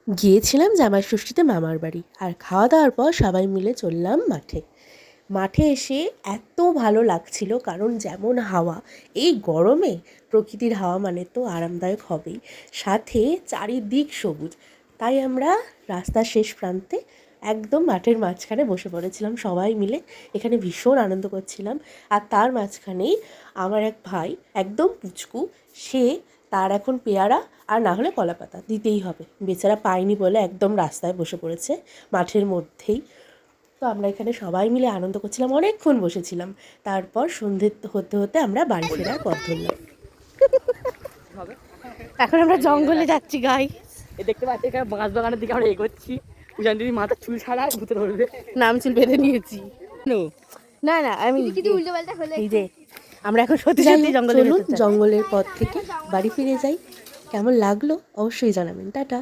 গিয়েছিলাম জামাই ষষ্ঠীতে মামার বাড়ি, আর খাওয়া দাওয়ার পর সবাই মিলে চললাম মাঠে। মাঠে এসে এত ভালো লাগছিল, কারণ যেমন হাওয়া, এই গরমে প্রকৃতির হাওয়া মানে তো আরামদায়ক হবেই, সাথে চারিদিক সবুজ। তাই আমরা রাস্তার শেষ প্রান্তে একদম মাঠের মাঝখানে বসে পড়েছিলাম সবাই মিলে। এখানে ভীষণ আনন্দ করছিলাম। আর তার মাঝখানেই আমার এক ভাই, একদম পুচকু, সে, তার এখন পেয়ারা আর না হলে কলাপাতা দিতেই হবে, বেচারা পায়নি বলে একদম রাস্তায় বসে পড়েছে মাঠের মধ্যেই। তো আমরা এখানে সবাই মিলে আনন্দ করছিলাম, অনেকক্ষণ বসেছিলাম। তারপর সন্ধে হতে হতে আমরা বাড়ি ফেরার পথ ধরলাম। এখন আমরা জঙ্গলে যাচ্ছি গাই। দেখতে পাচ্ছি এখানে বাঁশ বাগানের দিকে আমরা এগোচ্ছি। পূজান দিদি মাথার চুল ছাড়া ভূতে ধরবে। নাম চুল বেঁধে নিয়েছি। না না, আমি এই যে আমরা এখন সত্যি সত্যি জঙ্গলের পথ থেকে বাড়ি ফিরে যাই। কেমন লাগলো অবশ্যই জানাবেন। টাটা।